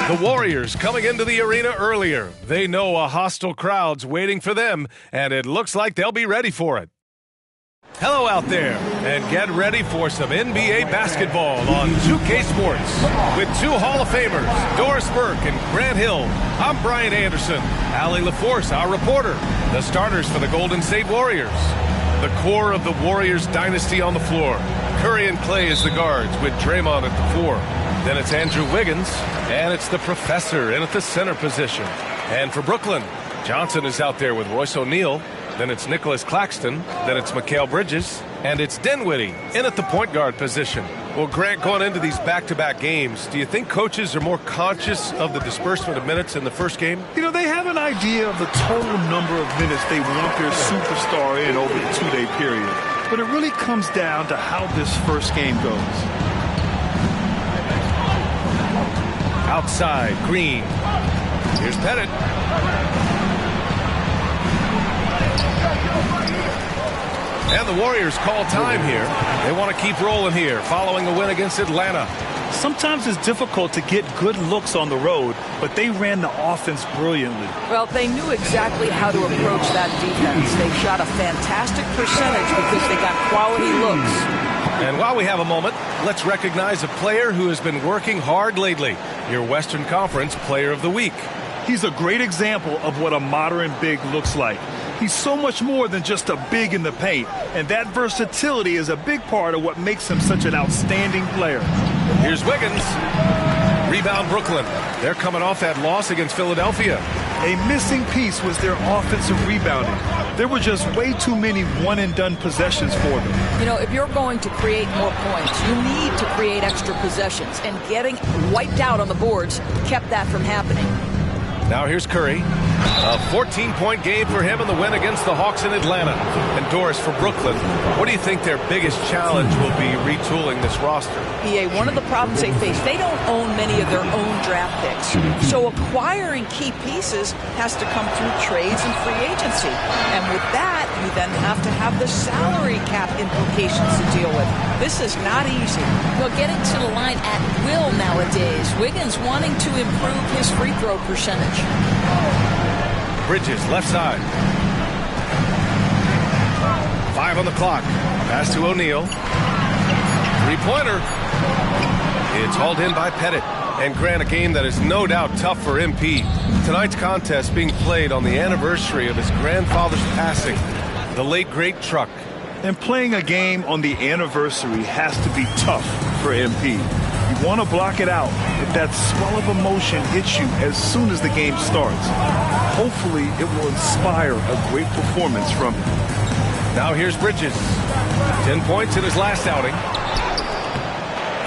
The Warriors coming into the arena earlier. They know a hostile crowd's waiting for them, and it looks like they'll be ready for it. Hello out there, and get ready for some NBA basketball on 2K Sports. With two Hall of Famers, Doris Burke and Grant Hill, I'm Brian Anderson, Allie LaForce, our reporter, the starters for the Golden State Warriors. The core of the Warriors dynasty on the floor. Curry and Clay as the guards, with Draymond at the 4. Then it's Andrew Wiggins, and it's the professor in at the center position. And for Brooklyn, Johnson is out there with Royce O'Neal. Then it's Nicholas Claxton. Then it's Mikal Bridges. And it's Dinwiddie in at the point guard position. Well, Grant, going into these back-to-back games, do you think coaches are more conscious of the disbursement of minutes in the first game? You know, they have an idea of the total number of minutes they want their superstar in over the two-day period. But it really comes down to how this first game goes. Outside, Green. Here's Pettit. And the Warriors call time here. They want to keep rolling here following a win against Atlanta. Sometimes it's difficult to get good looks on the road, but they ran the offense brilliantly. Well, they knew exactly how to approach that defense. They shot a fantastic percentage because they got quality looks. And while we have a moment, let's recognize a player who has been working hard lately. Your Western Conference Player of the Week. He's a great example of what a modern big looks like. He's so much more than just a big in the paint, and that versatility is a big part of what makes him such an outstanding player. Here's Wiggins. Rebound Brooklyn. They're coming off that loss against Philadelphia. A missing piece was their offensive rebounding. There were just way too many one-and-done possessions for them. You know, if you're going to create more points, you need to create extra possessions, and getting wiped out on the boards kept that from happening. Now here's Curry. A 14-point game for him in the win against the Hawks in Atlanta. And Doris, for Brooklyn, what do you think their biggest challenge will be retooling this roster? EA, one of the problems they face, they don't own many of their own draft picks. So acquiring key pieces has to come through trades and free agency. And with that, you then have to have the salary cap implications to deal with. This is not easy. Well, getting to the line at will nowadays. Wiggins wanting to improve his free throw percentage. Bridges, left side. 5 on the clock. Pass to O'Neal. Three-pointer. It's hauled in by Pettit. And Grant, a game that is no doubt tough for MP. Tonight's contest being played on the anniversary of his grandfather's passing, the late, great Truck. And playing a game on the anniversary has to be tough for MP. You want to block it out if that swell of emotion hits you as soon as the game starts. Hopefully, it will inspire a great performance from him. Now here's Bridges. 10 points in his last outing.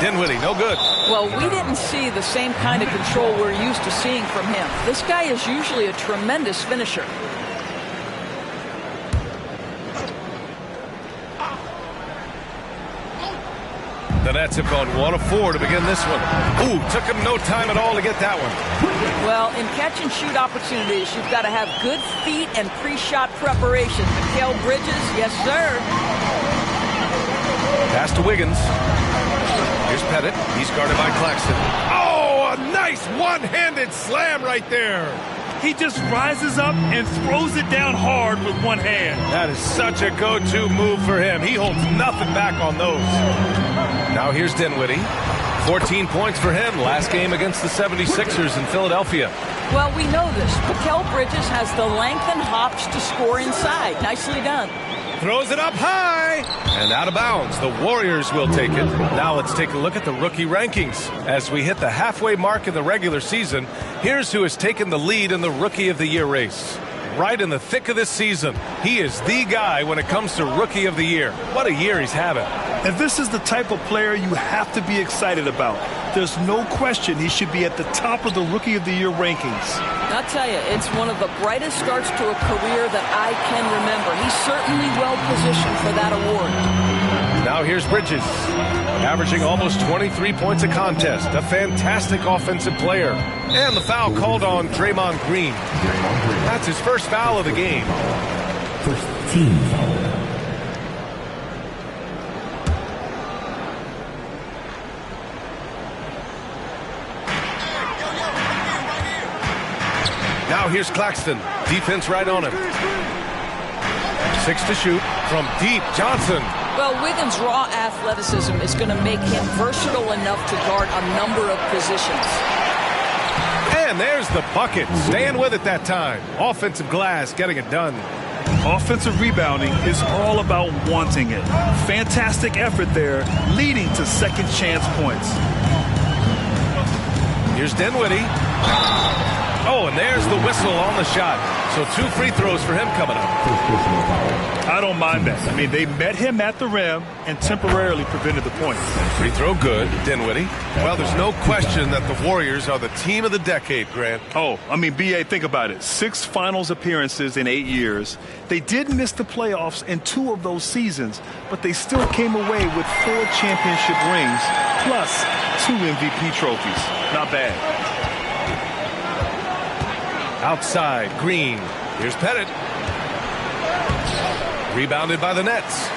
Dinwiddie, no good. Well, we didn't see the same kind of control we're used to seeing from him. This guy is usually a tremendous finisher. The Nets have gone 1 of 4 to begin this one. Ooh, took him no time at all to get that one. Well, in catch-and-shoot opportunities, you've got to have good feet and pre-shot preparation. Mikal Bridges, yes, sir. Pass to Wiggins. Here's Pettit. He's guarded by Claxton. Oh, a nice one-handed slam right there. He just rises up and throws it down hard with one hand. That is such a go-to move for him. He holds nothing back on those. Now here's Dinwiddie. 14 points for him last game against the 76ers in Philadelphia. Well, we know this. Mikal Bridges has the length and hops to score inside. Nicely done. Throws it up high and out of bounds. The Warriors will take it. Now let's take a look at the rookie rankings. As we hit the halfway mark in the regular season, here's who has taken the lead in the Rookie of the Year race. Right in the thick of this season, he is the guy when it comes to Rookie of the Year. What a year he's having. And this is the type of player you have to be excited about. There's no question he should be at the top of the Rookie of the Year rankings. I'll tell you, it's one of the brightest starts to a career that I can remember. He's certainly well positioned for that award. Now here's Bridges, averaging almost 23 points a contest. A fantastic offensive player. And the foul called on Draymond Green. That's his first foul of the game. First team foul. Now here's Claxton. Defense right on him. 6 to shoot from deep. Johnson. Well, Wiggins' raw athleticism is going to make him versatile enough to guard a number of positions. And there's the bucket. Staying with it that time. Offensive glass getting it done. Offensive rebounding is all about wanting it. Fantastic effort there, leading to second chance points. Here's Dinwiddie. Oh, and there's the whistle on the shot. So 2 free throws for him coming up. I don't mind that. I mean, they met him at the rim and temporarily prevented the point. Free throw good, Dinwiddie. Well, there's no question that the Warriors are the team of the decade, Grant. Oh, I mean, B.A., think about it. 6 finals appearances in 8 years. They did miss the playoffs in 2 of those seasons, but they still came away with 4 championship rings plus 2 MVP trophies. Not bad. Outside, Green. Here's Pettit. Rebounded by the Nets.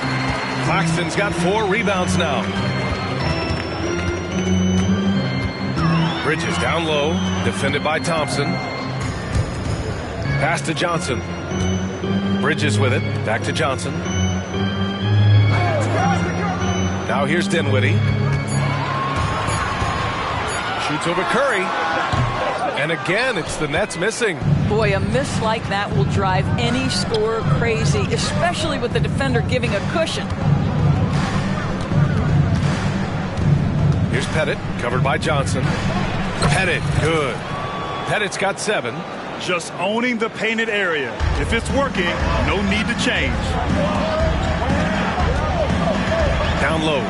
Claxton's got 4 rebounds now. Bridges down low, defended by Thompson. Pass to Johnson. Bridges with it, back to Johnson. Now here's Dinwiddie. Shoots over Curry. And again, it's the Nets missing. Boy, a miss like that will drive any scorer crazy, especially with the defender giving a cushion. Here's Pettit, covered by Johnson. Pettit, good. Pettit's got 7. Just owning the painted area. If it's working, no need to change. Down low.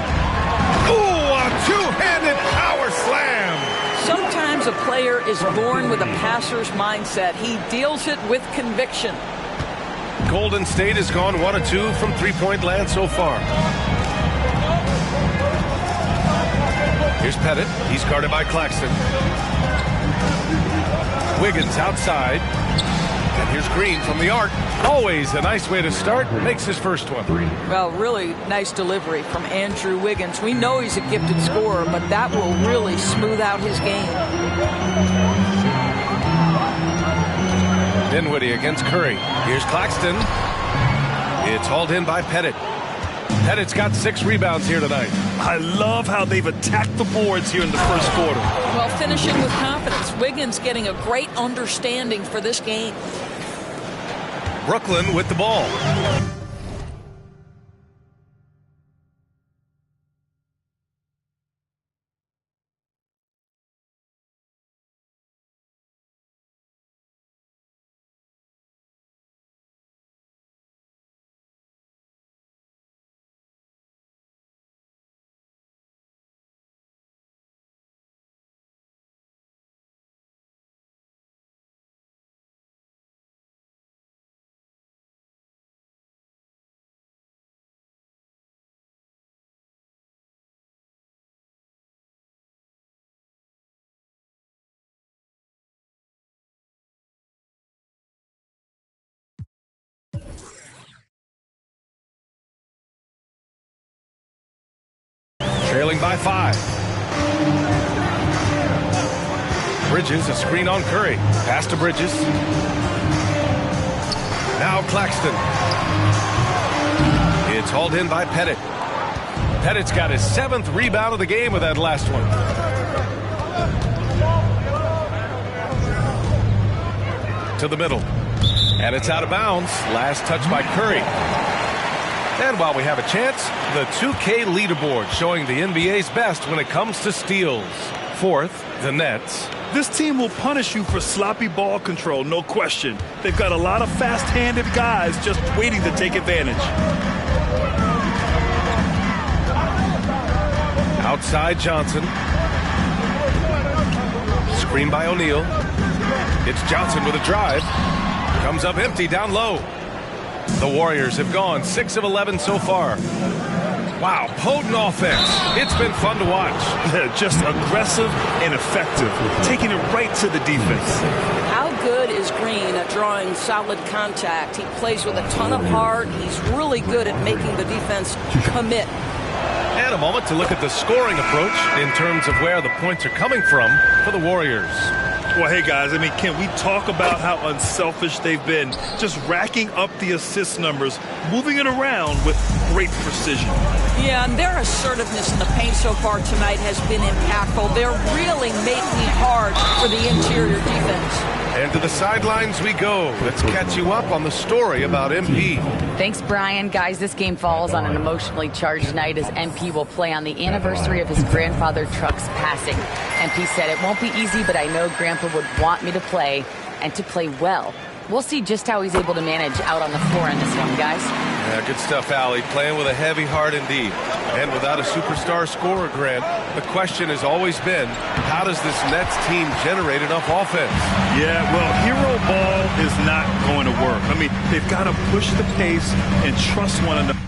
Ooh, a 2-handed power slam. Sometimes a player is born with a passer's mindset. He deals it with conviction. Golden State has gone 1 of 2 from three-point land so far. Here's Pettit. He's guarded by Claxton. Wiggins outside. And here's Green from the arc. Always a nice way to start. Makes his first one. Well, really nice delivery from Andrew Wiggins. We know he's a gifted scorer, but that will really smooth out his game. Dinwiddie against Curry. Here's Claxton. It's hauled in by Pettit. Pettit's got 6 rebounds here tonight. I love how they've attacked the boards here in the first quarter. Well, finishing with confidence. Wiggins getting a great understanding for this game. Brooklyn with the ball. Trailing by 5. Bridges, a screen on Curry. Pass to Bridges. Now Claxton. It's hauled in by Pettit. Pettit's got his 7th rebound of the game with that last one. To the middle. And it's out of bounds. Last touch by Curry. And while we have a chance, the 2K leaderboard showing the NBA's best when it comes to steals. 4th, the Nets. This team will punish you for sloppy ball control, no question. They've got a lot of fast-handed guys just waiting to take advantage. Outside Johnson. Screen by O'Neal. It's Johnson with a drive. Comes up empty down low. The Warriors have gone 6 of 11 so far. Wow, potent offense. It's been fun to watch. Just aggressive and effective, taking it right to the defense. How good is Green at drawing solid contact? He plays with a ton of heart. He's really good at making the defense commit. And a moment to look at the scoring approach in terms of where the points are coming from for the Warriors. Well, hey, guys, I mean, can we talk about how unselfish they've been? Just racking up the assist numbers, moving it around with great precision. Yeah, and their assertiveness in the paint so far tonight has been impactful. They're really making it hard for the interior defense. And to the sidelines we go. Let's catch you up on the story about MP. Thanks, Brian. Guys, this game falls on an emotionally charged night as MP will play on the anniversary of his grandfather Truck's passing. MP said, "It won't be easy, but I know Grandpa would want me to play and to play well." We'll see just how he's able to manage out on the floor in this one, guys. Yeah, good stuff, Allie. Playing with a heavy heart indeed. And without a superstar scorer, Grant, the question has always been, how does this Nets team generate enough offense? Yeah, well, hero ball is not going to work. I mean, they've got to push the pace and trust one another.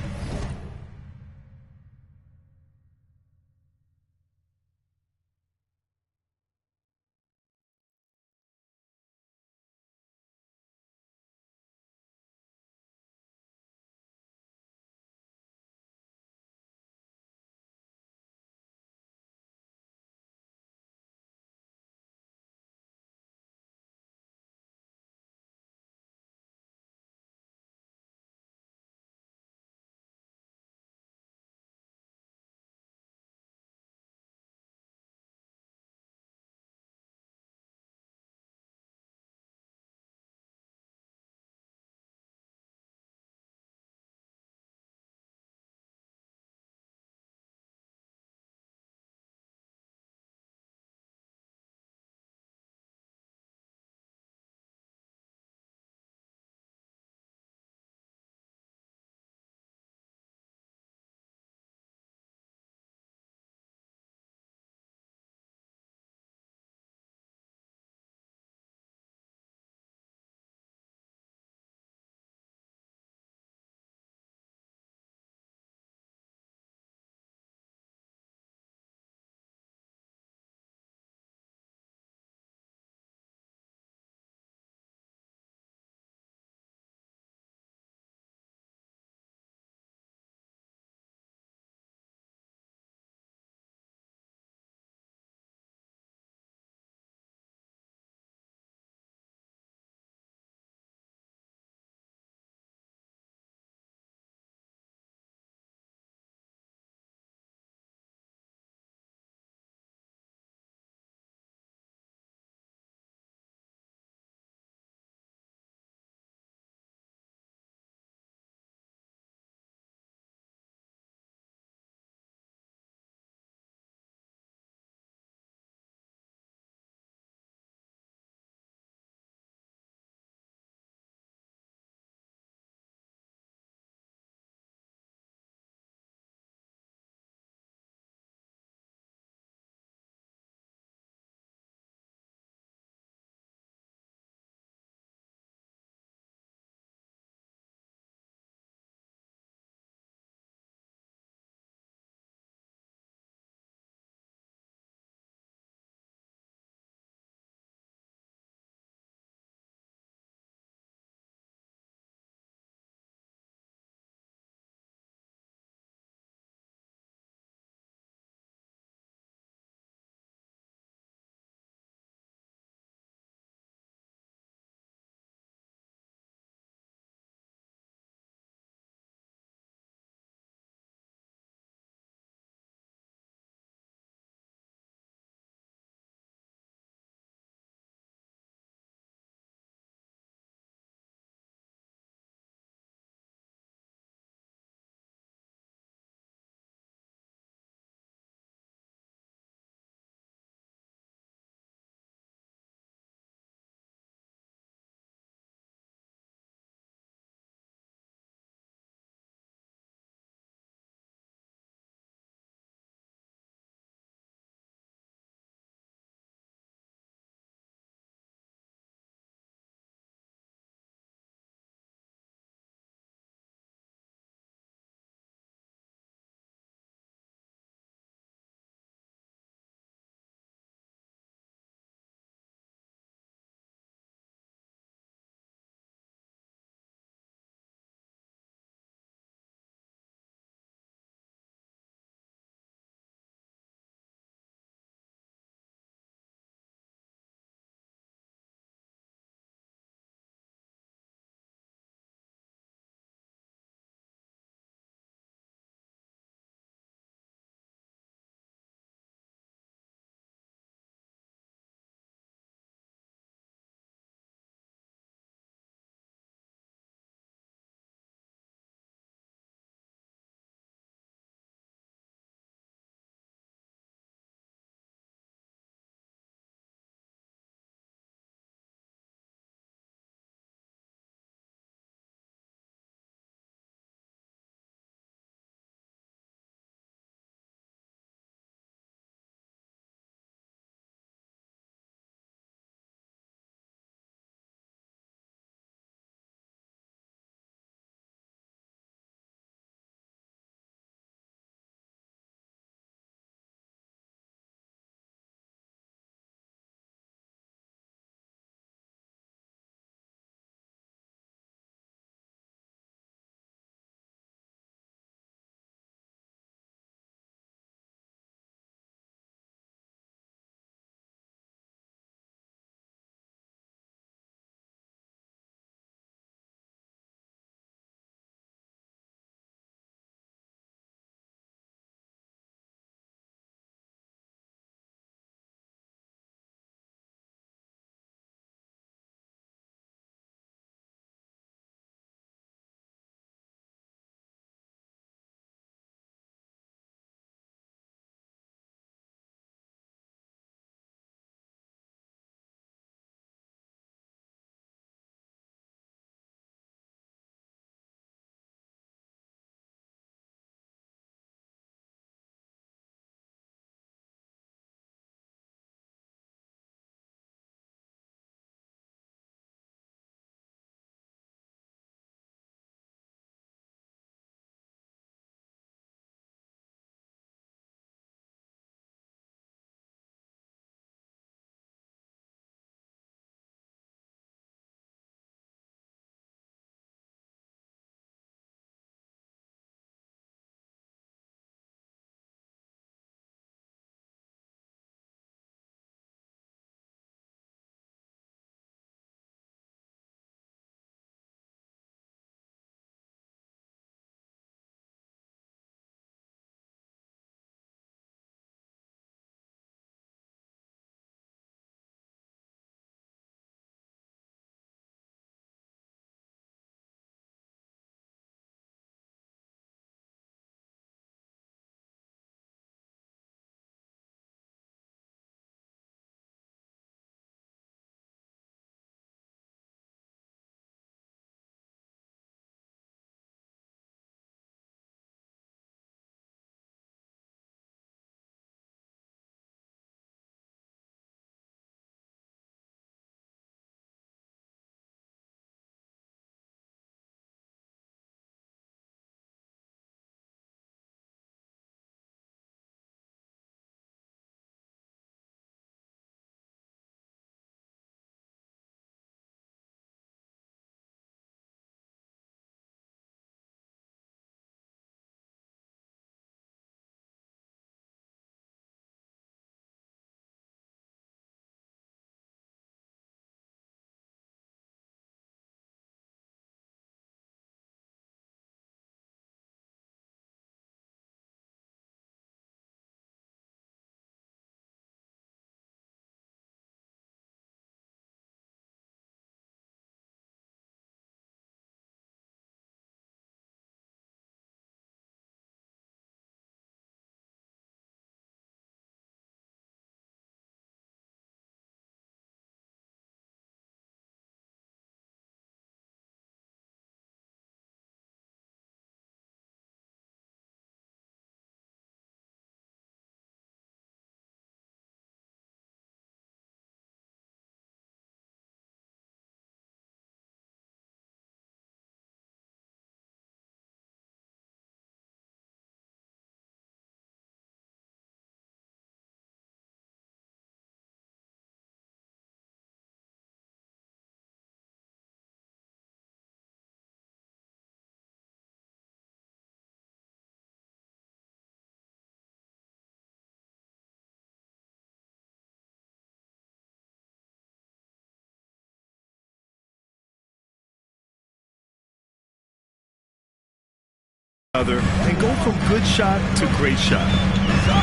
and go from good shot to great shot.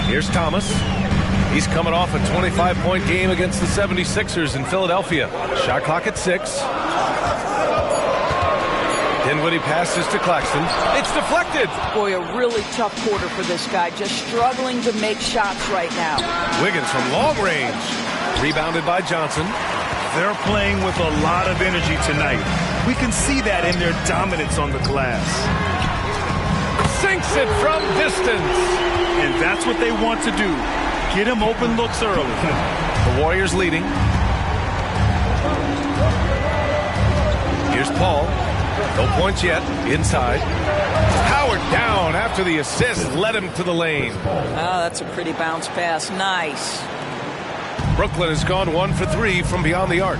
Here's Thomas. He's coming off a 25-point game against the 76ers in Philadelphia. Shot clock at 6. Dinwiddie passes to Claxton. It's deflected. Boy, a really tough quarter for this guy. Just struggling to make shots right now. Wiggins from long range. Rebounded by Johnson. They're playing with a lot of energy tonight. We can see that in their dominance on the glass. Sinks it from distance. And that's what they want to do. Get him open looks early. The Warriors leading. Here's Paul. No points yet. Inside. Howard down after the assist led him to the lane. Oh, that's a pretty bounce pass. Nice. Brooklyn has gone 1 for 3 from beyond the arc.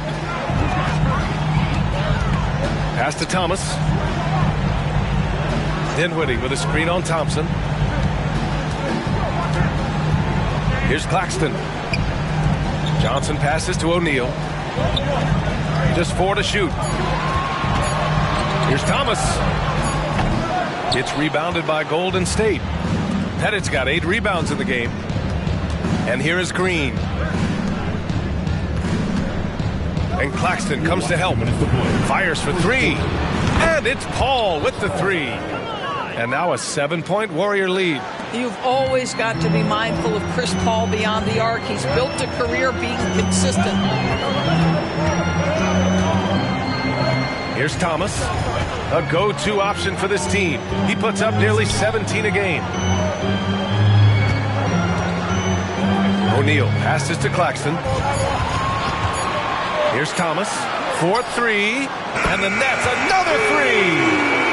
Pass to Thomas. Dinwiddie with a screen on Thompson. Here's Claxton. Johnson passes to O'Neal. Just 4 to shoot. Here's Thomas. It's rebounded by Golden State. Pettit's got 8 rebounds in the game. And here is Green. And Claxton comes to help. Fires for 3. And it's Paul with the 3. And now a 7-point Warrior lead. You've always got to be mindful of Chris Paul beyond the arc. He's built a career being consistent. Here's Thomas. A go-to option for this team. He puts up nearly 17 a game. O'Neal passes to Claxton. Here's Thomas. 4-3. And the Nets another 3.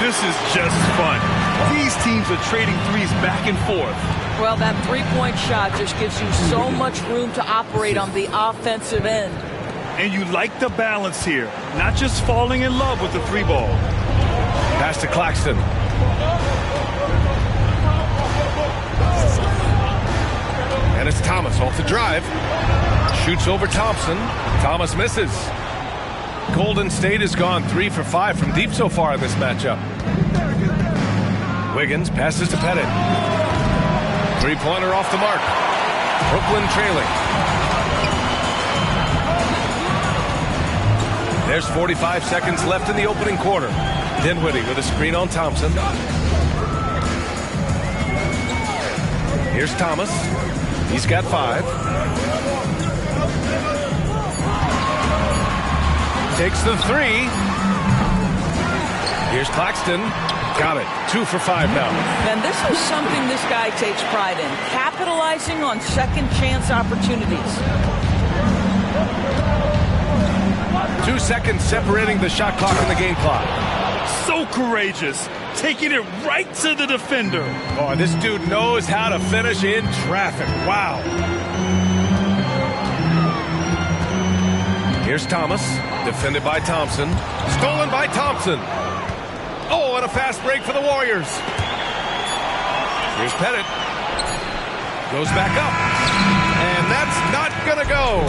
This is just fun. These teams are trading threes back and forth. Well, that three-point shot just gives you so much room to operate on the offensive end. And you like the balance here. Not just falling in love with the 3-ball. Pass to Claxton. And it's Thomas off the drive. Shoots over Thompson. Thomas misses. Golden State has gone 3 for 5 from deep so far in this matchup. Wiggins passes to Pettit. 3-pointer off the mark. Brooklyn trailing. There's 45 seconds left in the opening quarter. Dinwiddie with a screen on Thompson. Here's Thomas. He's got 5. Takes the 3. Here's Claxton. Got it. 2 for 5 now. And this is something this guy takes pride in. Capitalizing on second chance opportunities. 2 seconds separating the shot clock and the game clock. So courageous. Taking it right to the defender. Oh, this dude knows how to finish in traffic. Wow. Here's Thomas. Defended by Thompson. Stolen by Thompson. Oh, and a fast break for the Warriors. Here's Pettit. Goes back up. And that's not going to go.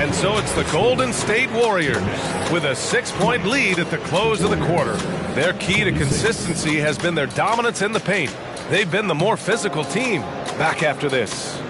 And so it's the Golden State Warriors with a 6-point lead at the close of the quarter. Their key to consistency has been their dominance in the paint. They've been the more physical team. Back after this.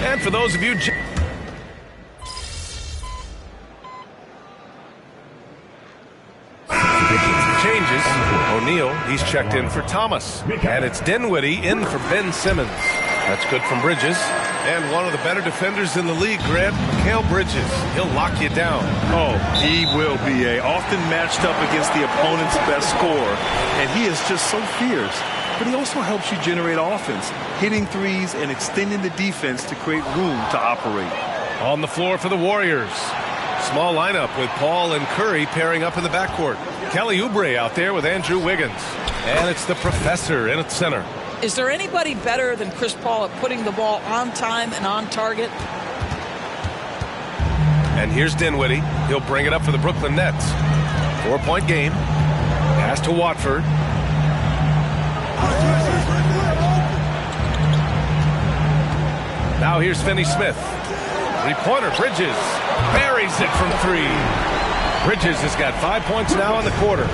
And for those of you... changes. O'Neal, he's checked in for Thomas. And it's Dinwiddie in for Ben Simmons. That's good from Bridges. And one of the better defenders in the league, Grant, Mikal Bridges. He'll lock you down. Oh, he will be often matched up against the opponent's best scorer. And he is just so fierce. But he also helps you generate offense, hitting threes and extending the defense to create room to operate. On the floor for the Warriors. Small lineup with Paul and Curry pairing up in the backcourt. Kelly Oubre out there with Andrew Wiggins. And it's the professor in at center. Is there anybody better than Chris Paul at putting the ball on time and on target? And here's Dinwiddie. He'll bring it up for the Brooklyn Nets. 4-point game. Pass to Watford. Now here's Finney-Smith. Three-pointer, Bridges. Buries it from three. Bridges has got 5 points now in the quarter.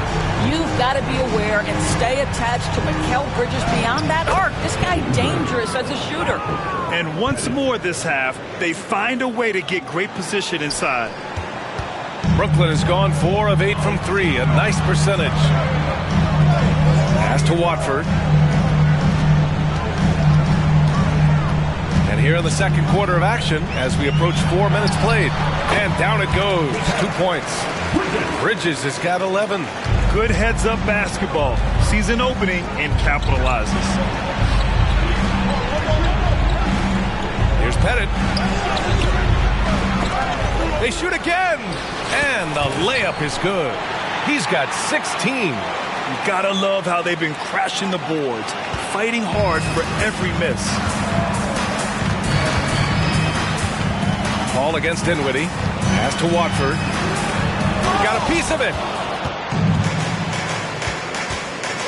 You've got to be aware and stay attached to Mikal Bridges beyond that arc. This guy dangerous as a shooter. And once more this half, they find a way to get great position inside. Brooklyn has gone 4 of 8 from 3. A nice percentage. Pass to Watford. And here in the second quarter of action as we approach 4 minutes played. And down it goes. 2 points. Bridges has got 11. Good heads-up basketball. Sees an opening and capitalizes. Here's Pettit. They shoot again. And the layup is good. He's got 16. You gotta love how they've been crashing the boards, fighting hard for every miss. Paul against Dinwiddie. Pass to Watford. Got a piece of it.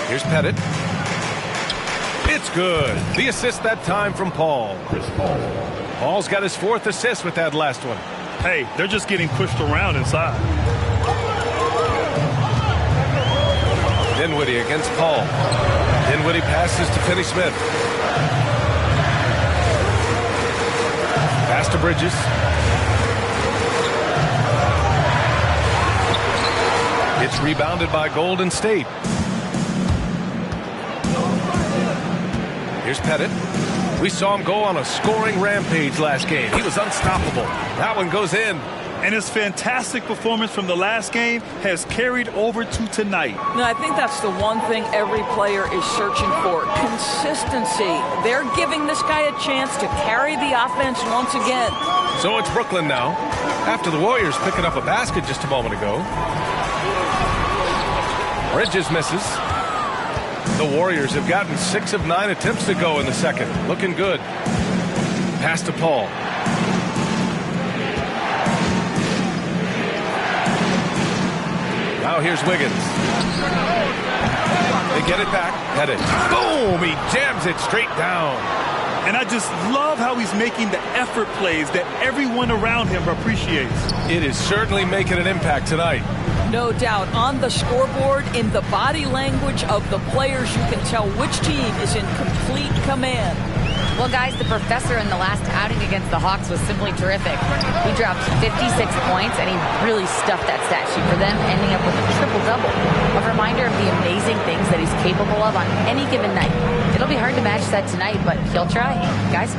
Here's Pettit. It's good. The assist that time from Paul. Paul's got his 4th assist with that last one. Hey, they're just getting pushed around inside. Dinwiddie against Paul. Dinwiddie passes to Finney-Smith. Pass to Bridges. It's rebounded by Golden State. Here's Pettit. We saw him go on a scoring rampage last game. He was unstoppable. That one goes in. And his fantastic performance from the last game has carried over to tonight. No, I think that's the one thing every player is searching for. Consistency. They're giving this guy a chance to carry the offense once again. So it's Brooklyn now. After the Warriors picking up a basket just a moment ago. Bridges misses. The Warriors have gotten 6 of 9 attempts to go in the second. Looking good. Pass to Paul. Now here's Wiggins. They get it back. Pettit. Boom! He jams it straight down. And I just love how he's making the effort plays that everyone around him appreciates. It is certainly making an impact tonight. No doubt. On the scoreboard, in the body language of the players, you can tell which team is in complete command. Well, guys, the professor in the last outing against the Hawks was simply terrific. He dropped 56 points, and he really stuffed that stat sheet for them, ending up with a triple-double. A reminder of the amazing things that he's capable of on any given night. It'll be hard to match that tonight, but he'll try. Guys?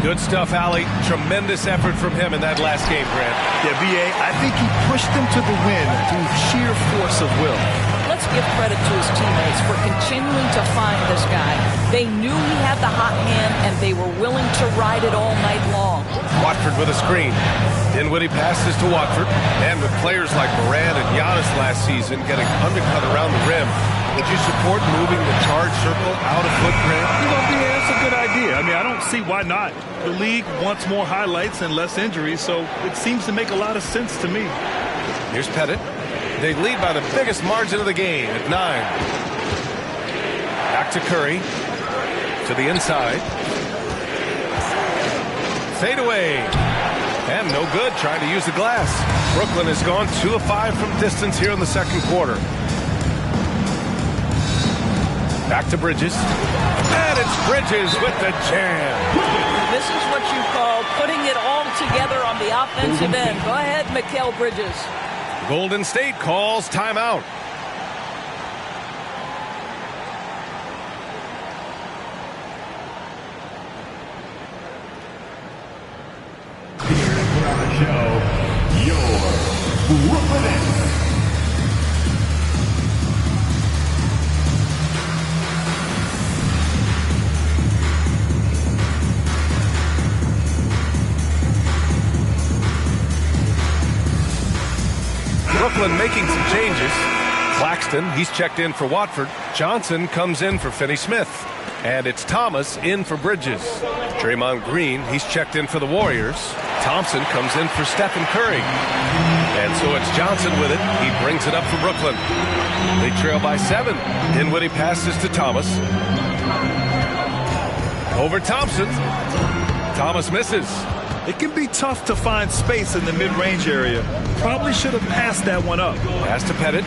Good stuff, Allie. Tremendous effort from him in that last game, Grant. Yeah, B.A., I think he pushed them to the win through sheer force of will. Let's give credit to his teammates for continuing to find this guy. They knew he had the hot hand, and they were willing to ride it all night long. Watford with a screen. Dinwiddie passes to Watford. And with players like Morant and Giannis last season getting undercut around the rim, would you support moving the charge circle out of footprint? You know, B.A., that's a good idea. I mean, I don't see why not. The league wants more highlights and less injuries, so it seems to make a lot of sense to me. Here's Pettit. They lead by the biggest margin of the game at 9. Back to Curry. To the inside. Fade away. And no good trying to use the glass. Brooklyn has gone 2 of 5 from distance here in the second quarter. Back to Bridges. And it's Bridges with the jam. This is what you call together on the offensive end. Go ahead, Mikal Bridges. Golden State calls timeout. Brooklyn making some changes. Claxton, he's checked in for Watford. Johnson comes in for Finney-Smith. And it's Thomas in for Bridges. Draymond Green, he's checked in for the Warriors. Thompson comes in for Stephen Curry. And so it's Johnson with it. He brings it up for Brooklyn. They trail by 7. Dinwiddie passes to Thomas. Over Thompson. Thomas misses. It can be tough to find space in the mid-range area. Probably should have passed that one up. Pass to Pettit.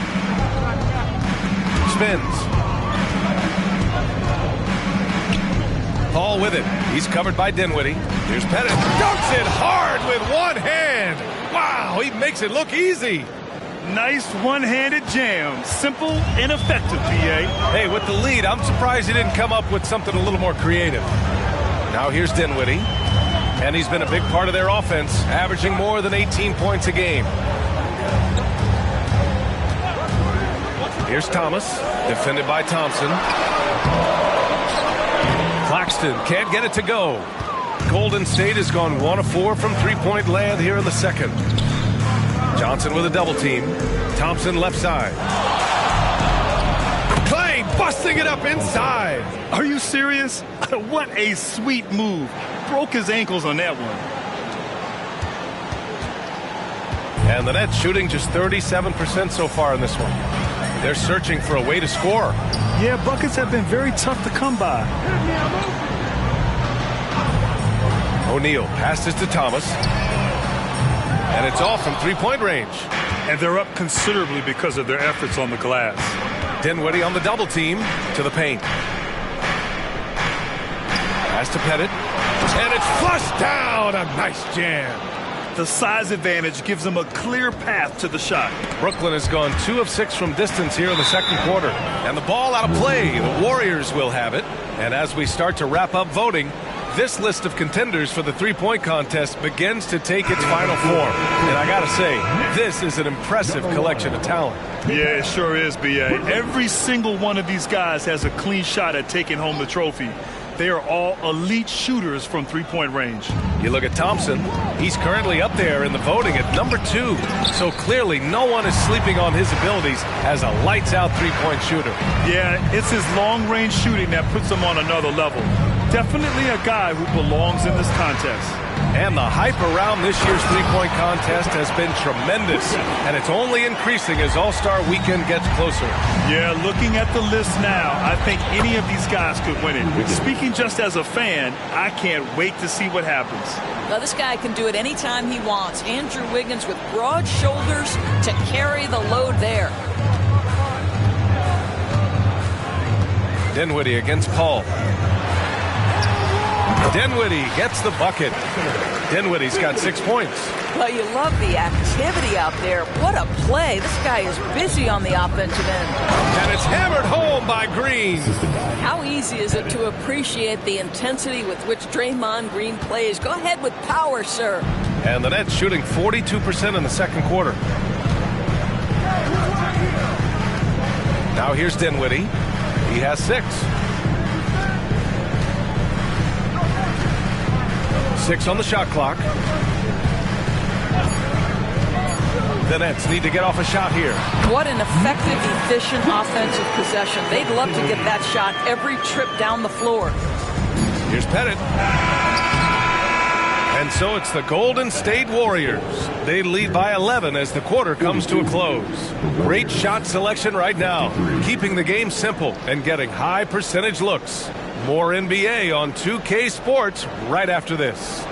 Spins. Paul with it. He's covered by Dinwiddie. Here's Pettit. Dunks it hard with one hand. Wow, he makes it look easy. Nice one-handed jam. Simple and effective, PA. Hey, with the lead, I'm surprised he didn't come up with something a little more creative. Now here's Dinwiddie. And he's been a big part of their offense, averaging more than 18 points a game. Here's Thomas, defended by Thompson. Claxton can't get it to go. Golden State has gone 1 of 4 from three-point land here in the second. Johnson with a double team. Thompson left side. Clay busting it up inside. Are you serious? What a sweet move. Broke his ankles on that one. And the Nets shooting just 37% so far in this one. They're searching for a way to score. Yeah, buckets have been very tough to come by. O'Neal passes to Thomas. And it's off from three-point range. And they're up considerably because of their efforts on the glass. Dinwiddie on the double team to the paint. Pass to Pettit. And it's flushed down. A nice jam. The size advantage gives them a clear path to the shot. Brooklyn has gone 2 of 6 from distance here in the second quarter. And the ball out of play. The Warriors will have it. And as we start to wrap up voting, this list of contenders for the three-point contest begins to take its final form. And I gotta say, this is an impressive collection of talent. Yeah, it sure is, B.A. Every single one of these guys has a clean shot at taking home the trophy. They are all elite shooters from three-point range. You look at Thompson, he's currently up there in the voting at number 2. So clearly no one is sleeping on his abilities as a lights-out three-point shooter. Yeah, it's his long-range shooting that puts him on another level. Definitely a guy who belongs in this contest. And the hype around this year's three-point contest has been tremendous. And it's only increasing as All-Star Weekend gets closer. Yeah, looking at the list now, I think any of these guys could win it. Speaking just as a fan, I can't wait to see what happens. Well, this guy can do it anytime he wants. Andrew Wiggins with broad shoulders to carry the load there. Dinwiddie against Paul. Dinwiddie gets the bucket. Dinwiddie's got 6 points. Well, you love the activity out there. What a play. This guy is busy on the offensive end. And it's hammered home by Green. How easy is it to appreciate the intensity with which Draymond Green plays? Go ahead with power, sir. And the Nets shooting 42% in the second quarter. Now here's Dinwiddie. He has 6. 6 on the shot clock. The Nets need to get off a shot here. What an effective, efficient offensive possession. They'd love to get that shot every trip down the floor. Here's Pettit. And so it's the Golden State Warriors. They lead by 11 as the quarter comes to a close. Great shot selection right now, keeping the game simple and getting high percentage looks. More NBA on 2K Sports right after this.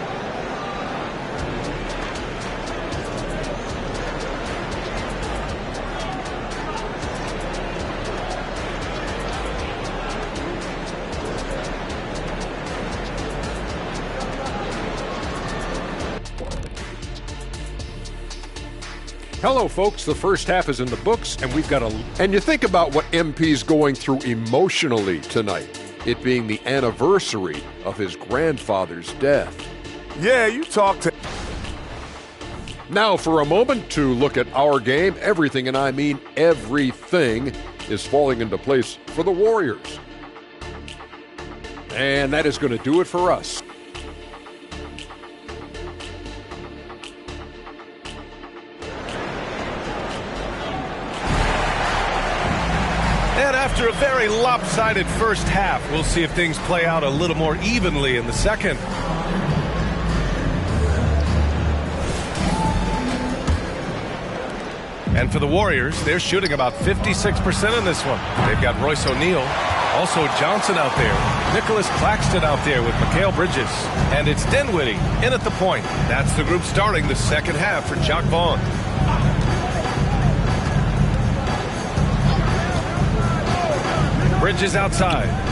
Hello, folks. The first half is in the books, and we've got And you think about what MP's going through emotionally tonight, it being the anniversary of his grandfather's death. Yeah, you talk to... Now, for a moment, to look at our game, everything, and I mean everything, is falling into place for the Warriors. And that is going to do it for us. And after a very lopsided first half, we'll see if things play out a little more evenly in the second. And for the Warriors, they're shooting about 56% in this one. They've got Royce O'Neal, also Johnson out there, Nicholas Claxton out there with Mikal Bridges. And it's Dinwiddie in at the point. That's the group starting the second half for Jacque Vaughn. Bridges outside.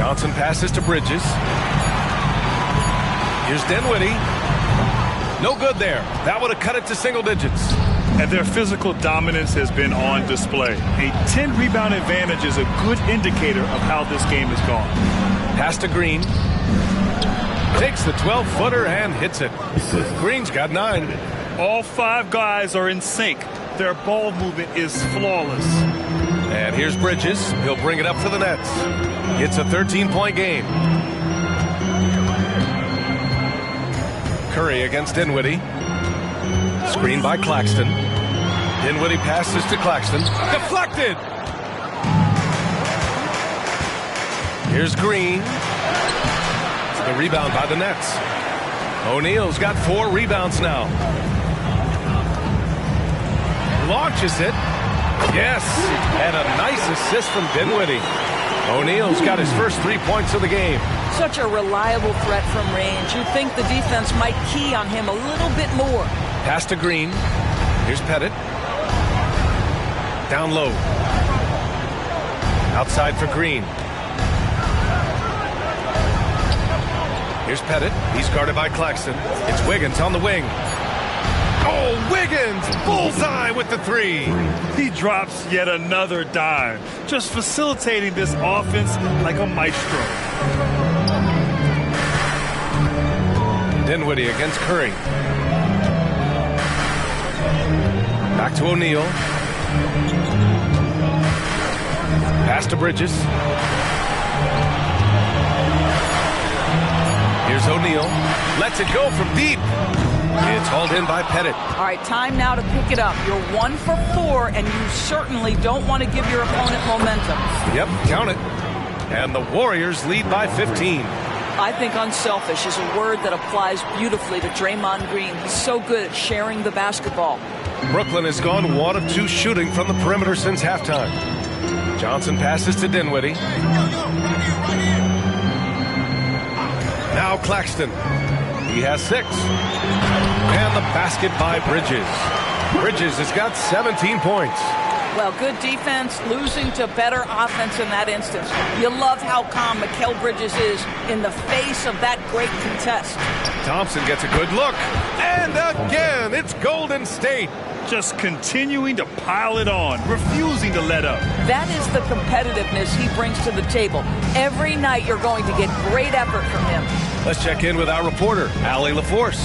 Johnson passes to Bridges. Here's Dinwiddie. No good there. That would have cut it to single digits. And their physical dominance has been on display. A 10-rebound advantage is a good indicator of how this game has gone. Pass to Green. Takes the 12-footer and hits it. Green's got 9. All 5 guys are in sync. Their ball movement is flawless. And here's Bridges. He'll bring it up for the Nets. It's a 13-point game. Curry against Dinwiddie. Screen by Claxton. Dinwiddie passes to Claxton. Deflected! Here's Green. The rebound by the Nets. O'Neal's got 4 rebounds now. Launches it. Yes! And a nice assist from Dinwiddie. O'Neal's got his first 3 points of the game. Such a reliable threat from range. You'd think the defense might key on him a little bit more. Pass to Green. Here's Pettit. Down low. Outside for Green. Here's Pettit. He's guarded by Claxton. It's Wiggins on the wing. Oh, Wiggins! Bullseye with the 3. He drops yet another dime, just facilitating this offense like a maestro. Dinwiddie against Curry. Back to O'Neal. Pass to Bridges. Here's O'Neal. Lets it go from deep. It's hauled in by Pettit. All right, time now to pick it up. You're 1 for 4, and you certainly don't want to give your opponent momentum. Yep, count it. And the Warriors lead by 15. I think unselfish is a word that applies beautifully to Draymond Green. He's so good at sharing the basketball. Brooklyn has gone 1 of 2 shooting from the perimeter since halftime. Johnson passes to Dinwiddie. Now Claxton. He has 6. And the basket by Bridges. Bridges has got 17 points. Well, good defense, losing to better offense in that instance. You love how calm Mikal Bridges is in the face of that great contest. Thompson gets a good look. And again, it's Golden State. Just continuing to pile it on, refusing to let up. That is the competitiveness he brings to the table. Every night you're going to get great effort from him. Let's check in with our reporter, Allie LaForce.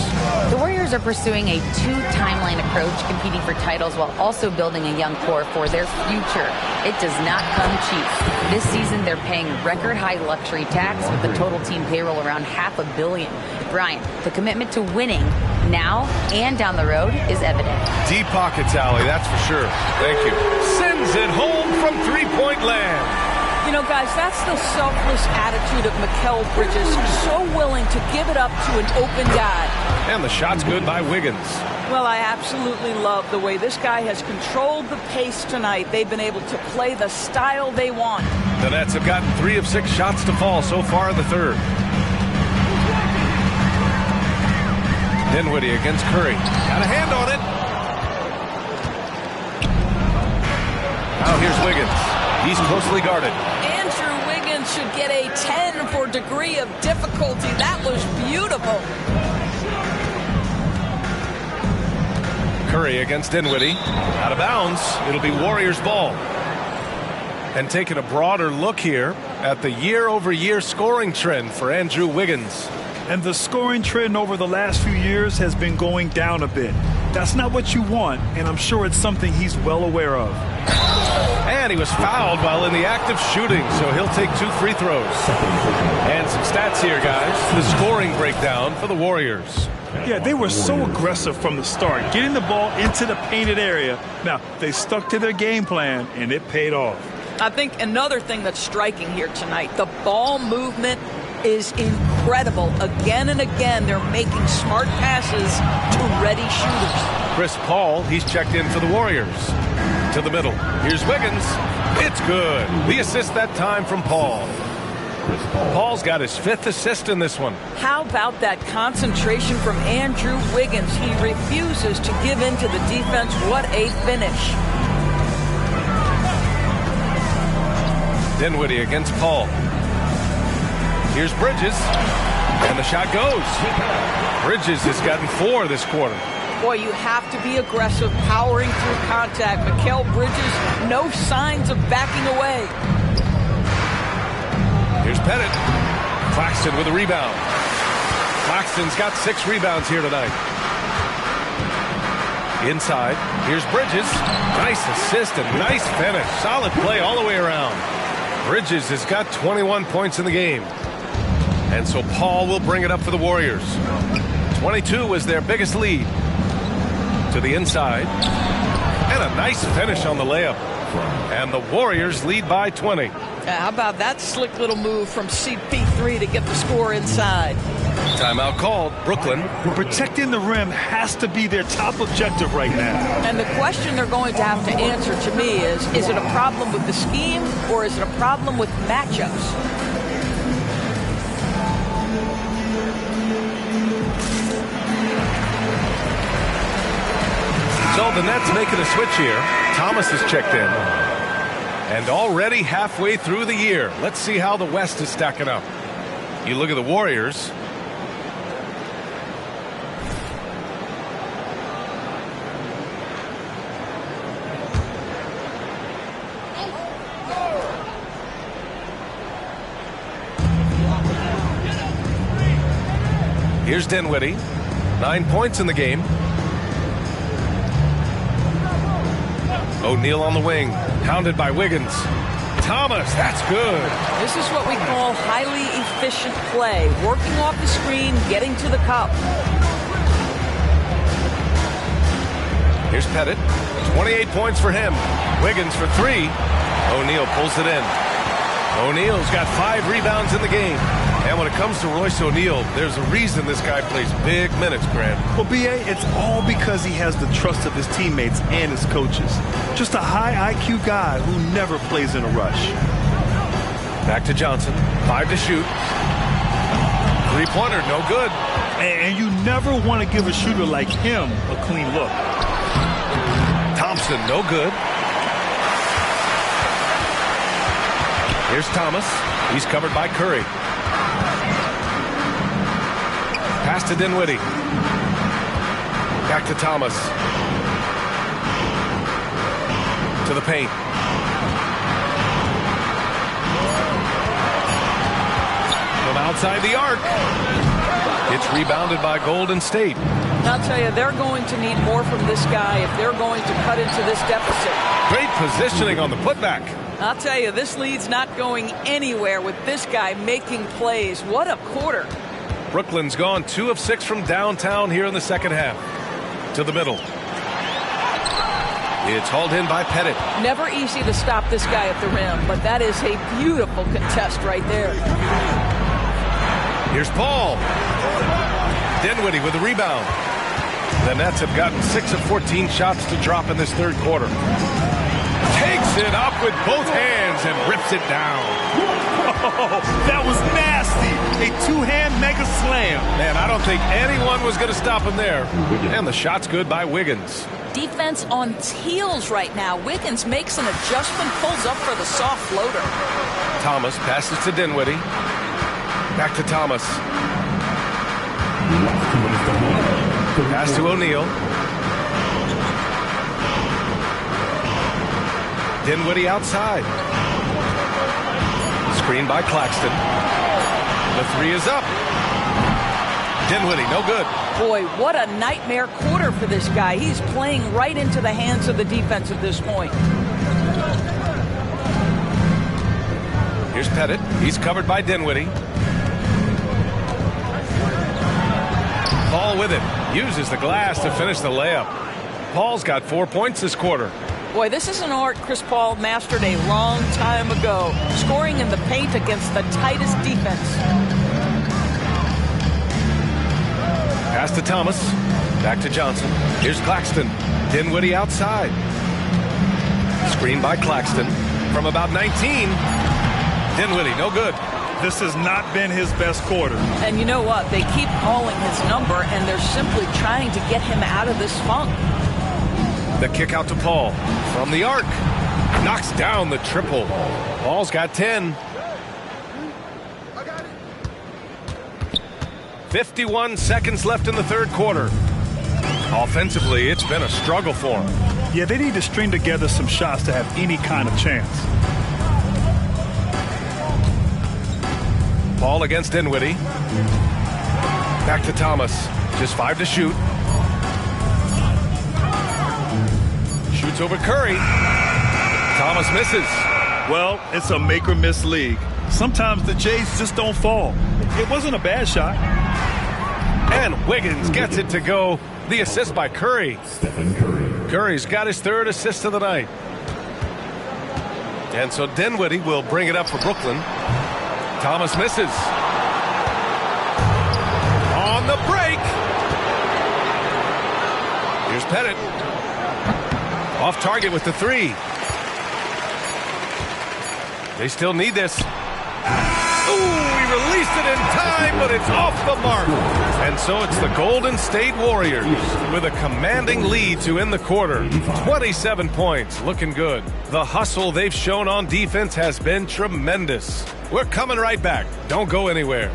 The Warriors are pursuing a 2-timeline approach, competing for titles while also building a young core for their future. It does not come cheap. This season, they're paying record-high luxury tax with the total team payroll around $500 million. Brian, the commitment to winning now and down the road is evident. Deep pockets, Allie, that's for sure. Thank you. Sends it home from 3-point land. You know, guys, that's the selfless attitude of Mikal Bridges. So willing to give it up to an open guy. And the shot's good by Wiggins. Well, I absolutely love the way this guy has controlled the pace tonight. They've been able to play the style they want. The Nets have gotten 3 of 6 shots to fall so far in the third. Dinwiddie against Curry. Got a hand on it. Now here's Wiggins. He's closely guarded. Andrew Wiggins should get a 10 for degree of difficulty. That was beautiful. Curry against Dinwiddie. Out of bounds. It'll be Warriors ball. And taking a broader look here at the year-over-year scoring trend for Andrew Wiggins. And the scoring trend over the last few years has been going down a bit. That's not what you want, and I'm sure it's something he's well aware of. And he was fouled while in the act of shooting, so he'll take 2 free throws. And some stats here, guys. The scoring breakdown for the Warriors. Yeah, they were so aggressive from the start, getting the ball into the painted area. Now, they stuck to their game plan, and it paid off. I think another thing that's striking here tonight, the ball movement is incredible. Again and again, they're making smart passes to ready shooters. Chris Paul, he's checked in for the Warriors. To the middle. Here's Wiggins. It's good. The assist that time from Paul. Paul's got his 5th assist in this one. How about that concentration from Andrew Wiggins? He refuses to give in to the defense. What a finish. Dinwiddie against Paul. Here's Bridges. And the shot goes. Bridges has gotten 4 this quarter. Boy, you have to be aggressive, powering through contact. Mikal Bridges, no signs of backing away. Here's Pettit. Claxton with a rebound. Claxton's got 6 rebounds here tonight. Inside, here's Bridges. Nice assist and nice finish. Solid play all the way around. Bridges has got 21 points in the game. And so Paul will bring it up for the Warriors. 22 was their biggest lead. To the inside. And a nice finish on the layup. And the Warriors lead by 20. How about that slick little move from CP3 to get the score inside? Timeout called. Brooklyn. Protecting the rim has to be their top objective right now. And the question they're going to have to answer to me is it a problem with the scheme or is it a problem with matchups? So the Nets making a switch here. Thomas has checked in. And already halfway through the year. Let's see how the West is stacking up. You look at the Warriors. Here's Dinwiddie. 9 points in the game. O'Neal on the wing, hounded by Wiggins. Thomas, that's good. This is what we call highly efficient play. Working off the screen, getting to the cup. Here's Pettit. 28 points for him. Wiggins for 3. O'Neal pulls it in. O'Neal's got 5 rebounds in the game. And when it comes to Royce O'Neal, there's a reason this guy plays big minutes, Grant. Well, B.A., it's all because he has the trust of his teammates and his coaches. Just a high IQ guy who never plays in a rush. Back to Johnson. 5 to shoot. 3-pointer, no good. And you never want to give a shooter like him a clean look. Thompson, no good. Here's Thomas. He's covered by Curry. Pass to Dinwiddie. Back to Thomas. To the paint. From outside the arc. It's rebounded by Golden State. I'll tell you, they're going to need more from this guy if they're going to cut into this deficit. Great positioning on the putback. I'll tell you, this lead's not going anywhere with this guy making plays. What a quarter. Brooklyn's gone 2 of 6 from downtown here in the second half. To the middle. It's hauled in by Pettit. Never easy to stop this guy at the rim, but that is a beautiful contest right there. Here's Paul. Dinwiddie with the rebound. The Nets have gotten 6 of 14 shots to drop in this third quarter. Takes it up with both hands and rips it down. Oh, that was nasty. A 2-hand mega slam. Man, I don't think anyone was going to stop him there. And the shot's good by Wiggins. Defense on its heels right now. Wiggins makes an adjustment, pulls up for the soft floater. Thomas passes to Dinwiddie. Back to Thomas. Pass to O'Neal. Dinwiddie outside. Screen by Claxton. The 3 is up. Dinwiddie, no good. Boy, what a nightmare quarter for this guy. He's playing right into the hands of the defense at this point. Here's Pettit. He's covered by Dinwiddie. Paul with it. Uses the glass to finish the layup. Paul's got 4 points this quarter. Boy, this is an art Chris Paul mastered a long time ago. Scoring in the paint against the tightest defense. Pass to Thomas. Back to Johnson. Here's Claxton. Dinwiddie outside. Screen by Claxton. From about 19. Dinwiddie, no good. This has not been his best quarter. And you know what? They keep calling his number, and they're simply trying to get him out of this funk. The kick out to Paul. From the arc. Knocks down the triple. Paul's got 10. 51 seconds left in the third quarter. Offensively, it's been a struggle for them. Yeah, they need to string together some shots to have any kind of chance. Ball against Dinwiddie. Back to Thomas. Just 5 to shoot. Shoots over Curry. Thomas misses. Well, it's a make-or-miss league. Sometimes the Jays just don't fall. It wasn't a bad shot. And Wiggins gets it to go. The assist by Curry. Stephen Curry. Curry's got his third assist of the night. And so Dinwiddie will bring it up for Brooklyn. Thomas misses. On the break. Here's Pettit. Off target with the three. They still need this. Ooh, he released it in time, but it's off the mark. And so it's the Golden State Warriors with a commanding lead to end the quarter. 27 points, looking good. The hustle they've shown on defense has been tremendous. We're coming right back. Don't go anywhere.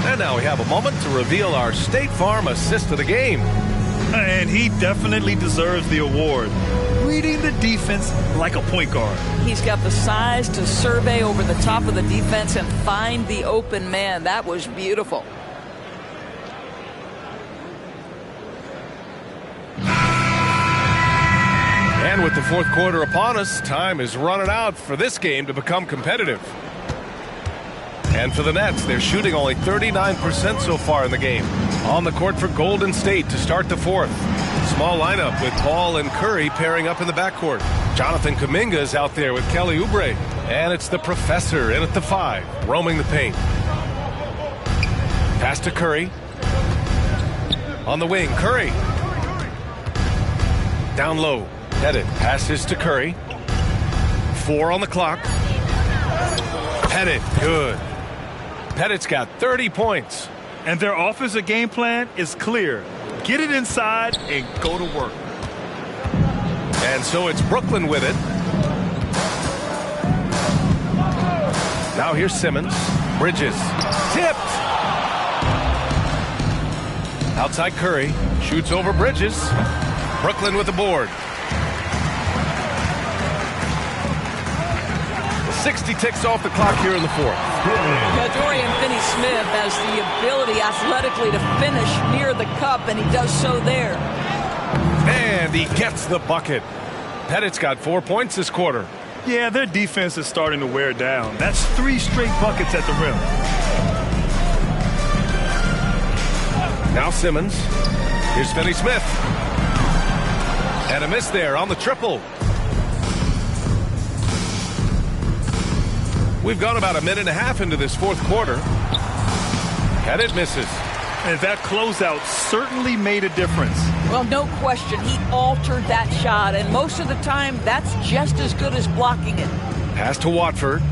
And now we have a moment to reveal our State Farm assist of the game. And he definitely deserves the award. Reading the defense like a point guard. He's got the size to survey over the top of the defense and find the open man. That was beautiful. And with the fourth quarter upon us, time is running out for this game to become competitive. And for the Nets, they're shooting only 39% so far in the game. On the court for Golden State to start the fourth. Small lineup with Paul and Curry pairing up in the backcourt. Jonathan Kuminga is out there with Kelly Oubre. And it's the professor in at the 5, roaming the paint. Pass to Curry. On the wing, Curry. Down low, Pettit passes to Curry. 4 on the clock. Pettit, good. Pettit's got 30 points. And their offensive game plan is clear. Get it inside and go to work. And so it's Brooklyn with it. Now here's Simmons. Bridges. Tipped. Outside Curry. Shoots over Bridges. Brooklyn with the board. 60 ticks off the clock here in the fourth. Dorian Finney-Smith has the ability athletically to finish near the cup, and he does so there. And he gets the bucket. Pettit's got 4 points this quarter. Yeah, their defense is starting to wear down. That's 3 straight buckets at the rim. Now Simmons. Here's Finney-Smith. And a miss there on the triple. We've gone about a minute and a half into this fourth quarter. Pettit misses. And that closeout certainly made a difference. Well, no question. He altered that shot, and most of the time, that's just as good as blocking it. Pass to Watford.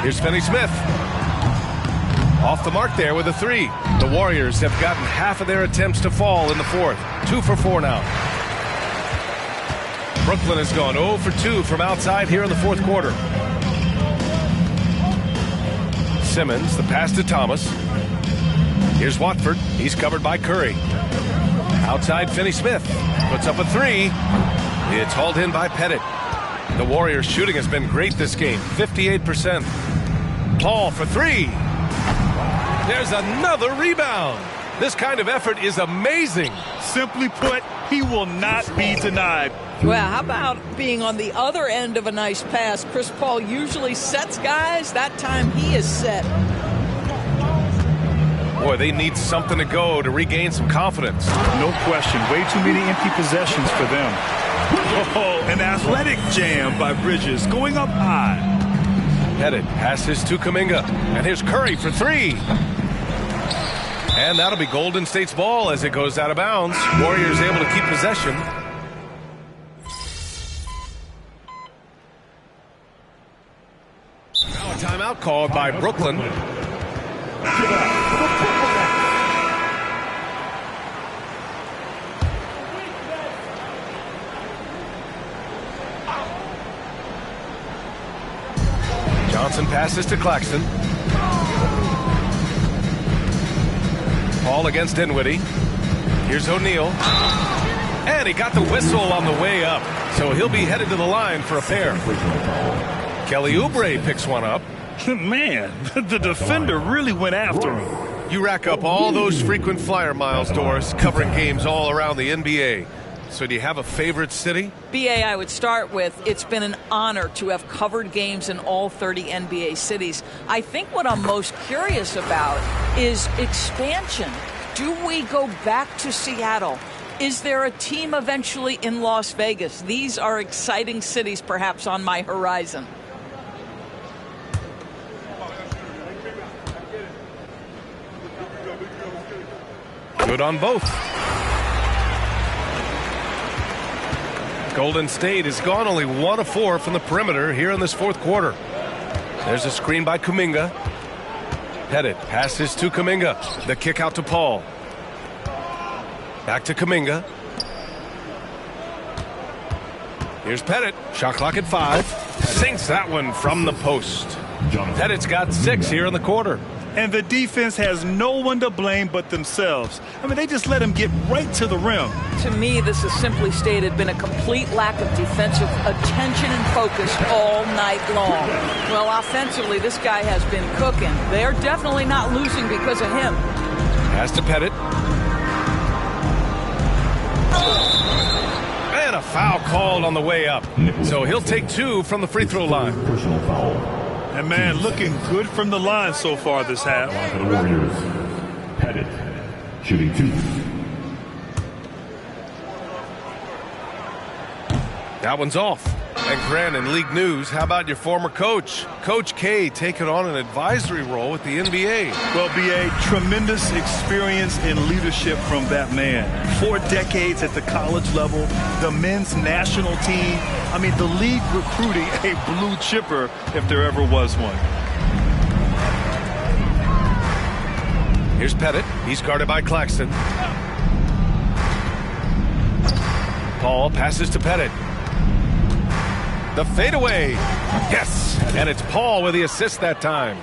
Here's Finney-Smith. Off the mark there with a 3. The Warriors have gotten half of their attempts to fall in the fourth. 2 for 4 now. Brooklyn has gone 0 for 2 from outside here in the fourth quarter. Simmons, the pass to Thomas. Here's Watford. He's covered by Curry. Outside Finney-Smith. Puts up a 3. It's hauled in by Pettit. The Warriors' shooting has been great this game. 58%. Paul for 3. There's another rebound. This kind of effort is amazing. Simply put, he will not be denied. Well, how about being on the other end of a nice pass? Chris Paul usually sets guys. That time he is set. Boy, they need something to go to regain some confidence. No question. Way too many empty possessions for them. Oh, an athletic jam by Bridges going up high. Pettit passes to Kuminga. And here's Curry for three. And that'll be Golden State's ball as it goes out of bounds. Warriors able to keep possession. Now a timeout called by Brooklyn. Johnson passes to Claxton. Paul against Dinwiddie. Here's O'Neal. And he got the whistle on the way up. So he'll be headed to the line for a pair. Kelly Oubre picks one up. Man, the defender really went after him. You rack up all those frequent flyer miles, Doris, covering games all around the NBA. So do you have a favorite city? BA, I would start with, it's been an honor to have covered games in all 30 NBA cities. I think what I'm most curious about is expansion. Do we go back to Seattle? Is there a team eventually in Las Vegas? These are exciting cities perhaps on my horizon. Good on both. Golden State has gone only 1 of 4 from the perimeter here in this fourth quarter. There's a screen by Kuminga. Pettit passes to Kuminga. The kick out to Paul. Back to Kuminga. Here's Pettit. Shot clock at 5. Sinks that one from the post. Pettit's got 6 here in the quarter. And the defense has no one to blame but themselves. I mean, they just let him get right to the rim. To me, this has simply stated been a complete lack of defensive attention and focus all night long. Well, offensively, this guy has been cooking. They're definitely not losing because of him. Pass to Pettit. And a foul called on the way up. So he'll take 2 from the free throw line. Personal foul. And man, looking good from the line so far this half. For the Warriors, Pettit, shooting 2. That one's off. And Grant, in league news, how about your former coach? Coach K taking on an advisory role with the NBA. Well, BA, tremendous experience in leadership from that man. 4 decades at the college level, the men's national team. I mean, the league recruiting a blue chipper if there ever was one. Here's Pettit. He's guarded by Claxton. Paul passes to Pettit. The fadeaway. Yes. And it's Paul with the assist that time.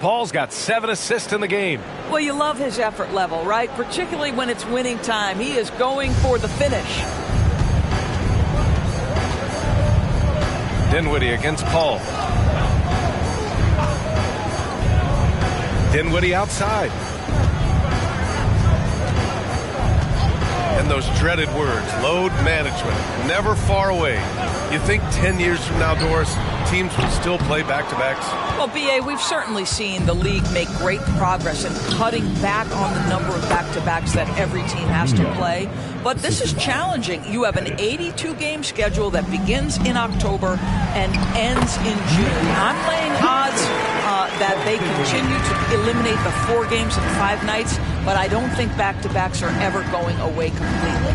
Paul's got 7 assists in the game. Well, you love his effort level, right? Particularly when it's winning time. He is going for the finish. Dinwiddie against Paul. Dinwiddie outside. And those dreaded words, load management, never far away. You think 10 years from now, Doris, teams will still play back-to-backs? Well, BA, we've certainly seen the league make great progress in cutting back on the number of back-to-backs that every team has to play. But this is challenging. You have an 82-game schedule that begins in October and ends in June. I'm laying odds that they continue to eliminate the 4 games in 5 nights, but I don't think back-to-backs are ever going away completely.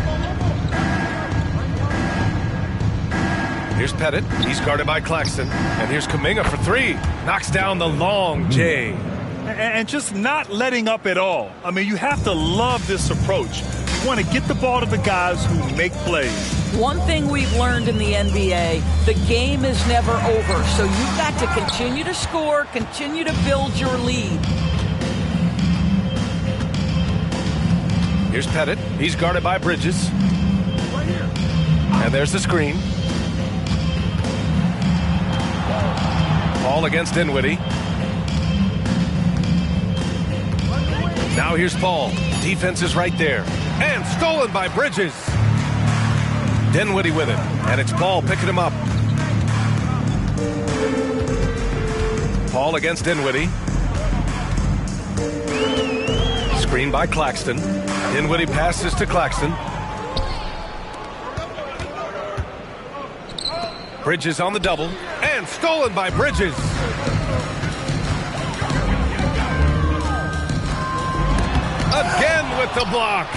Here's Pettit. He's guarded by Claxton. And here's Kuminga for 3. Knocks down the long J. And just not letting up at all. I mean, you have to love this approach. You want to get the ball to the guys who make plays. One thing we've learned in the NBA, the game is never over. So you've got to continue to score, continue to build your lead. Here's Pettit. He's guarded by Bridges. And there's the screen. Paul against Dinwiddie. Now here's Paul. Defense is right there. And stolen by Bridges. Dinwiddie with it. And it's Paul picking him up. Paul against Dinwiddie. Screen by Claxton. Dinwiddie passes to Claxton. Bridges on the double, and stolen by Bridges. Again with the block.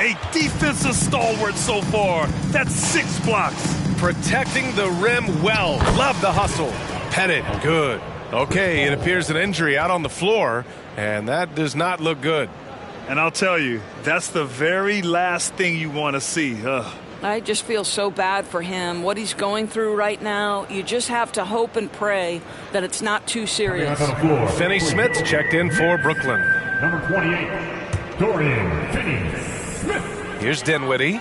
A defensive stalwart so far. That's 6 blocks. Protecting the rim well. Love the hustle. Pettit, good. Okay, it appears an injury out on the floor, and that does not look good. And I'll tell you, that's the very last thing you want to see. I just feel so bad for him. What he's going through right now, you just have to hope and pray that it's not too serious. Finney Smith checked in for Brooklyn. Number 28, Dorian Finney-Smith. Here's Dinwiddie.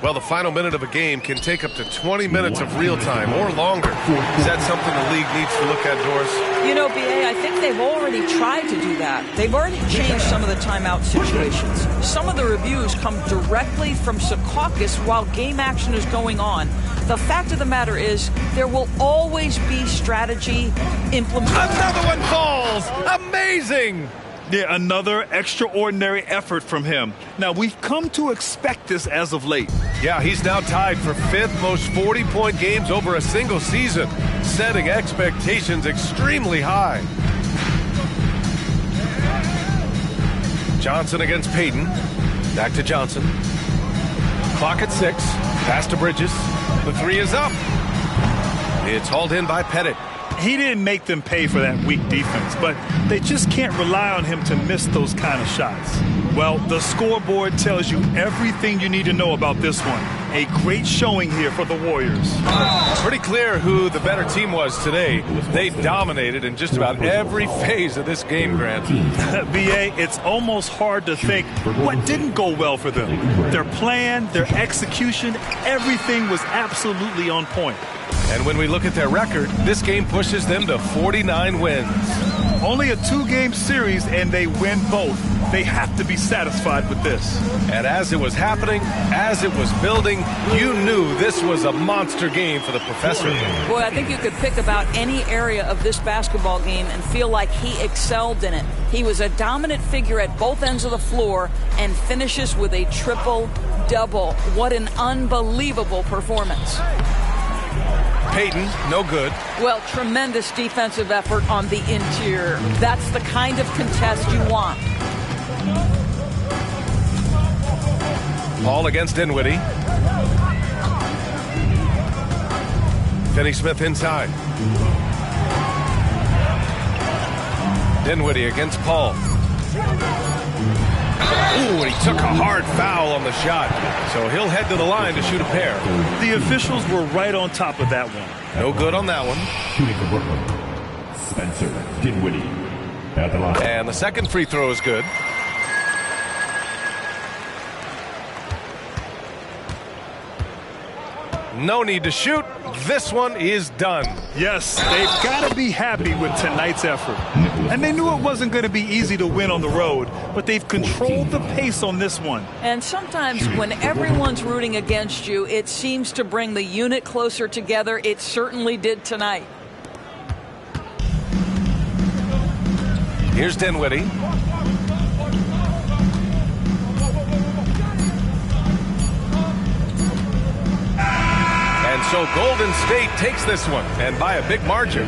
Well, the final minute of a game can take up to 20 minutes of real time or longer. Is that something the league needs to look at, Doris? You know, BA, I think they've already tried to do that. They've already changed some of the timeout situations. Some of the reviews come directly from Secaucus while game action is going on. The fact of the matter is, there will always be strategy implemented. Another one falls! Amazing! Yeah, another extraordinary effort from him. Now, we've come to expect this as of late. Yeah, he's now tied for 5th most 40-point games over a single season, setting expectations extremely high. Johnson against Payton. Back to Johnson. Clock at 6. Pass to Bridges. The 3 is up. It's hauled in by Pettit. He didn't make them pay for that weak defense, but they just can't rely on him to miss those kind of shots. Well, the scoreboard tells you everything you need to know about this one. A great showing here for the Warriors. Pretty clear who the better team was today. They dominated in just about every phase of this game, Grant. BA, it's almost hard to think what didn't go well for them. Their plan, their execution, everything was absolutely on point. And when we look at their record, this game pushes them to 49 wins. Only a 2-game series, and they win both. They have to be satisfied with this. And as it was happening, as it was building, you knew this was a monster game for the professor. Boy, I think you could pick about any area of this basketball game and feel like he excelled in it. He was a dominant figure at both ends of the floor and finishes with a triple-double. What an unbelievable performance. Payton, no good. Well, tremendous defensive effort on the interior. That's the kind of contest you want. Ball against Dinwiddie. Finney Smith inside. Dinwiddie against Paul. Ooh, and he took a hard foul on the shot. So he'll head to the line to shoot a pair. The officials were right on top of that one. No good on that one. Shooting for Brooklyn, Spencer Dinwiddie at the line. And the second free throw is good. No need to shoot. This one is done. Yes, they've got to be happy with tonight's effort. And they knew it wasn't going to be easy to win on the road, but they've controlled the pace on this one. And sometimes when everyone's rooting against you, it seems to bring the unit closer together. It certainly did tonight. Here's Dinwiddie. And so Golden State takes this one, and by a big margin.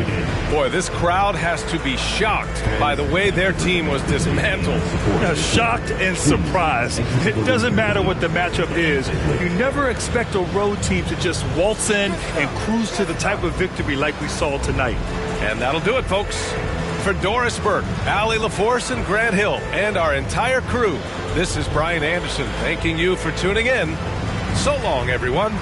Boy, this crowd has to be shocked by the way their team was dismantled. Shocked and surprised. It doesn't matter what the matchup is. You never expect a road team to just waltz in and cruise to the type of victory like we saw tonight. And that'll do it, folks. For Doris Burke, Allie LaForce, and Grant Hill, and our entire crew, this is Brian Anderson thanking you for tuning in. So long, everyone.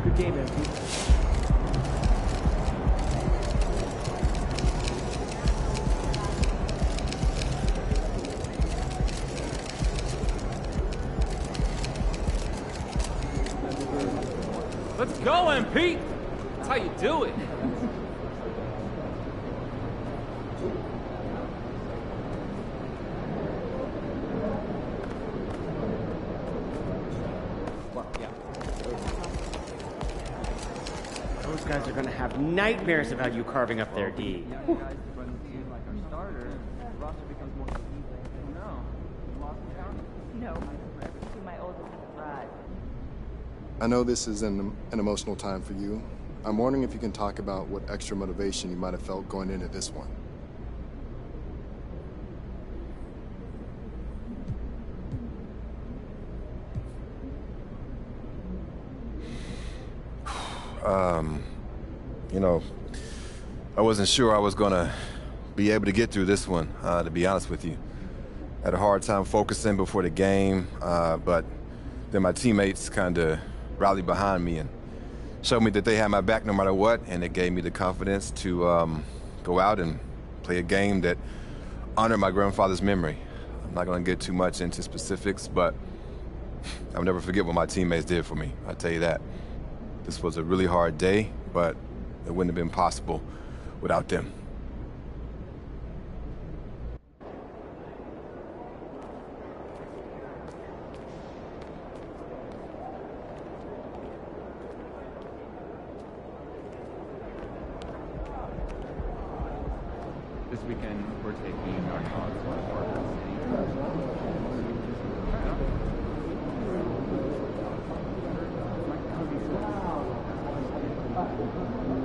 Good game, MP. Let's go, MP! That's how you do it. Those guys are gonna have nightmares about you carving up their D. I know this is an emotional time for you. I'm wondering if you can talk about what extra motivation you might have felt going into this one. You know, I wasn't sure I was gonna be able to get through this one, to be honest with you. I had a hard time focusing before the game, but then my teammates kind of rallied behind me and showed me that they had my back no matter what, and it gave me the confidence to go out and play a game that honored my grandfather's memory. I'm not gonna get too much into specifics, but I'll never forget what my teammates did for me, I'll tell you that. This was a really hard day, but it wouldn't have been possible without them. This weekend, we're taking our dogs to Parker City.